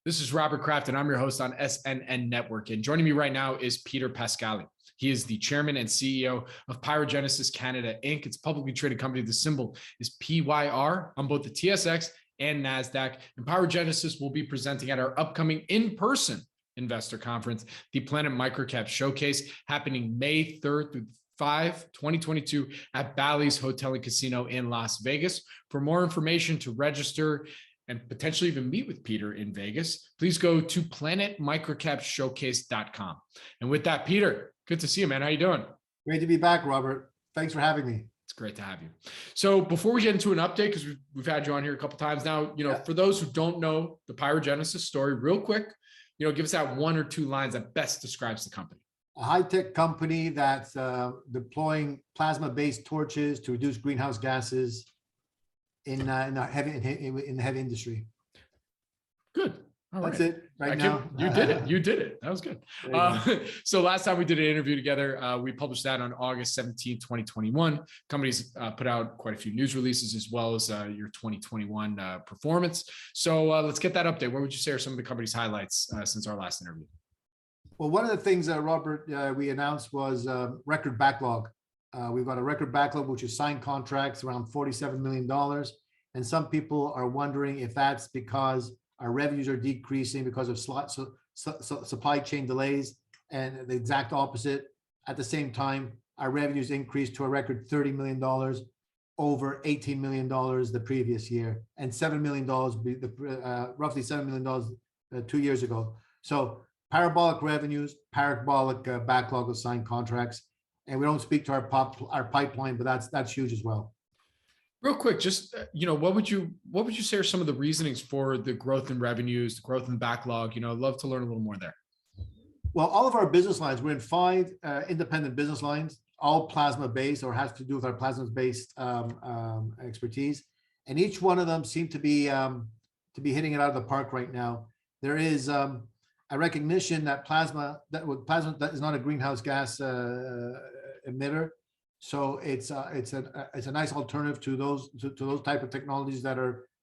This is Robert Kraft, and I'm your host on SNN Network. And joining me right now is Peter Pascali. He is the chairman and CEO of PyroGenesis Canada Inc. It's a publicly traded company. The symbol is PYR on both the TSX and NASDAQ. And PyroGenesis will be presenting at our upcoming in-person investor conference, the Planet MicroCap Showcase, happening May 3rd through 5, 2022 at Bally's Hotel and Casino in Las Vegas. For more information to register and potentially even meet with Peter in Vegas, please go to planetmicrocapshowcase.com. And with that, Peter, good to see you, man. How you doing? Great to be back, Robert. Thanks for having me. It's great to have you. So before we get into an update, because we've had you on here a couple of times now, for those who don't know the PyroGenesis story, real quick, give us that 1 or 2 lines that best describes the company. A high-tech company that's deploying plasma-based torches to reduce greenhouse gases in the heavy industry. Good. All That's right. it right now. You did it. You did it. That was good. So last time we did an interview together, we published that on August 17, 2021. Companies put out quite a few news releases as well as your 2021 performance. So let's get that update. What would you say are some of the company's highlights since our last interview? Well, one of the things that Robert, we announced was record backlog. We've got a record backlog, which is signed contracts around $47 million. And some people are wondering if that's because our revenues are decreasing because of supply chain delays, and the exact opposite. At the same time, our revenues increased to a record $30 million over $18 million the previous year, and $7 million, roughly $7 million 2 years ago. So parabolic revenues, parabolic backlog of signed contracts. And we don't speak to our pipeline, but that's huge as well. Real quick, just what would you say are some of the reasonings for the growth in revenues, the growth in backlog? I'd love to learn a little more there. Well, all of our business lines, we're in 5 independent business lines, all plasma based or has to do with our plasma based expertise, and each one of them seem to be hitting it out of the park right now. There is a recognition that plasma is not a greenhouse gas emitter, so it's a nice alternative to those type of technologies that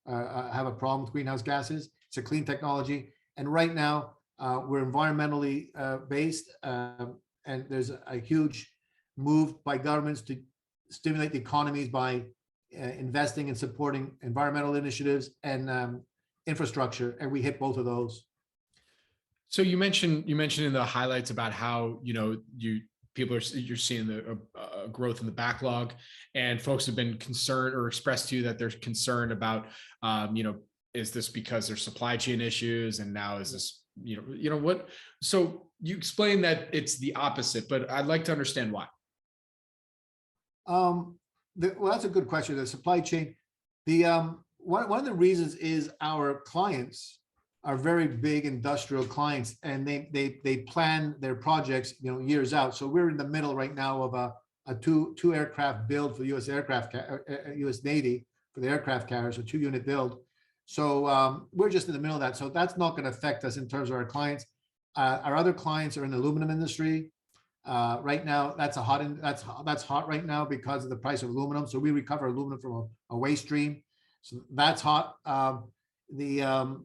have a problem with greenhouse gases. It's a clean technology, and right now we're environmentally based, and there's a huge move by governments to stimulate the economies by investing and supporting environmental initiatives and infrastructure, and we hit both of those. So you mentioned in the highlights about how you're seeing the growth in the backlog, and folks have been concerned or expressed to you that they're concerned about is this because there's supply chain issues, and now is this what? So you explained that it's the opposite, but I'd like to understand why. Well, that's a good question. The supply chain, one of the reasons is our clients are very big industrial clients, and they plan their projects years out. So we're in the middle right now of a two aircraft build for U.S. U.S. Navy for the aircraft carriers, a 2-unit build. So we're just in the middle of that. So that's not going to affect us in terms of our clients. Our other clients are in the aluminum industry. Right now, that's hot right now because of the price of aluminum. So we recover aluminum from a waste stream. So that's hot.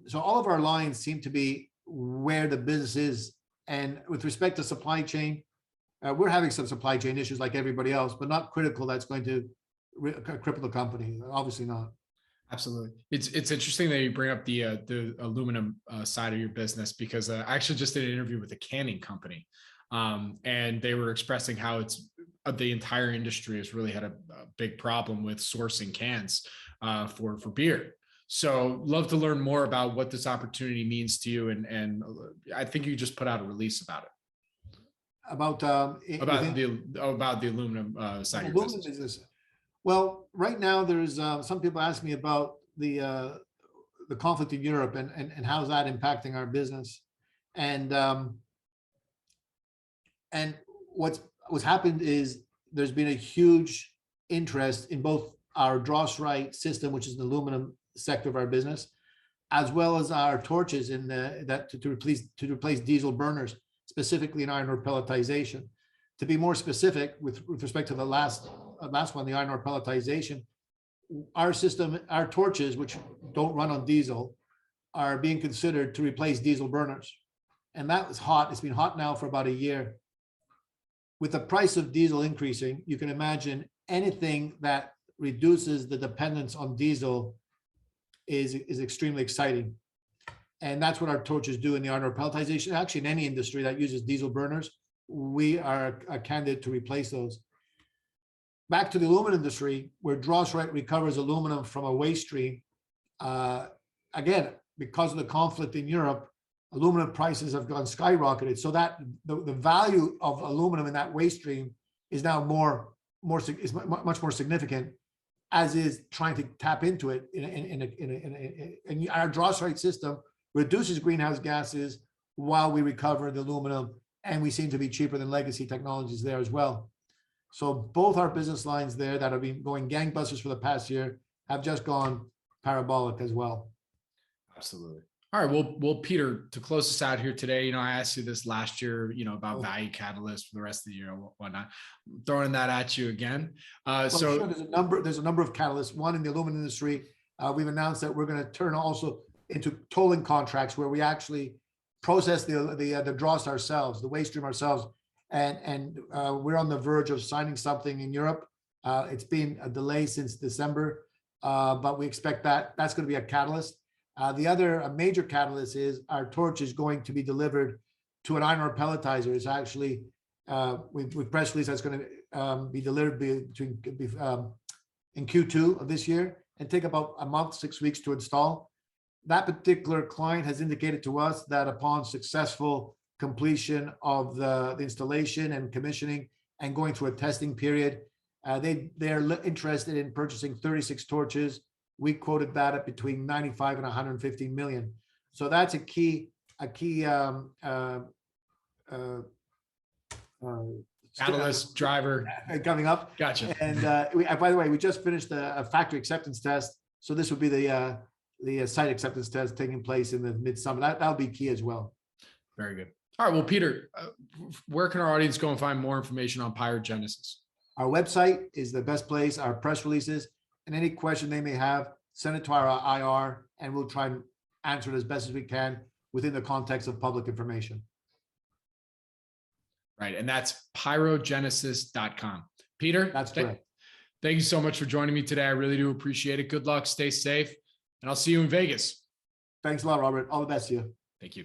So all of our lines seem to be where the business is. And with respect to supply chain, we're having some supply chain issues like everybody else, but not critical that's going to cripple the company. Obviously not. Absolutely. It's interesting that you bring up the aluminum side of your business, because I actually just did an interview with a canning company, and they were expressing how the entire industry has really had a big problem with sourcing cans for beer. So love to learn more about what this opportunity means to you. And I think you just put out a release about it. About the aluminum side of your business. Well, right now there's some people ask me about the conflict in Europe and how's that impacting our business. And what's happened is there's been a huge interest in both our DROSRITE system, which is an aluminum sector of our business, as well as our torches to replace diesel burners, specifically in iron ore pelletization. To be more specific, with respect to the last one, the iron ore pelletization, our system, our torches, which don't run on diesel, are being considered to replace diesel burners. And that was hot. It's been hot now for about a year. With the price of diesel increasing, you can imagine anything that reduces the dependence on diesel is extremely exciting. And that's what our torches do in the iron ore pelletization. Actually, in any industry that uses diesel burners, we are a candidate to replace those. Back to the aluminum industry, where Drossrite recovers aluminum from a waste stream. Again, because of the conflict in Europe, aluminum prices have gone skyrocketed. So that the value of aluminum in that waste stream is now much more significant, as is trying to tap into it in our Drossrite system reduces greenhouse gases while we recover the aluminum, and we seem to be cheaper than legacy technologies there as well. So both our business lines there that have been going gangbusters for the past year have just gone parabolic as well. Absolutely. All right. Well, Peter, to close us out here today, I asked you this last year, about value catalysts for the rest of the year and whatnot. I'm throwing that at you again. Sure, there's a number of catalysts. One, in the aluminum industry, we've announced that we're going to turn also into tolling contracts where we actually process the dross ourselves, the waste stream ourselves. And we're on the verge of signing something in Europe. It's been a delay since December, but we expect that's going to be a catalyst. The other major catalyst is our torch is going to be delivered to an iron ore pelletizer. It's actually, with press release, that's going to be delivered in Q2 of this year and take about a month, 6 weeks to install. That particular client has indicated to us that upon successful completion of the installation and commissioning and going through a testing period, they're interested in purchasing 36 torches. We quoted that at between 95 and 150 million. So that's a key catalyst driver coming up. Gotcha. And by the way, we just finished a factory acceptance test. So this would be the site acceptance test taking place in the midsummer. That'll be key as well. Very good. All right. Well, Peter, where can our audience go and find more information on PyroGenesis? Our website is the best place. Our press releases, and any question they may have, send it to our IR, and we'll try and answer it as best as we can within the context of public information. Right. And that's pyrogenesis.com. Peter, that's correct. Thank you so much for joining me today. I really do appreciate it. Good luck. Stay safe. And I'll see you in Vegas. Thanks a lot, Robert. All the best to you. Thank you.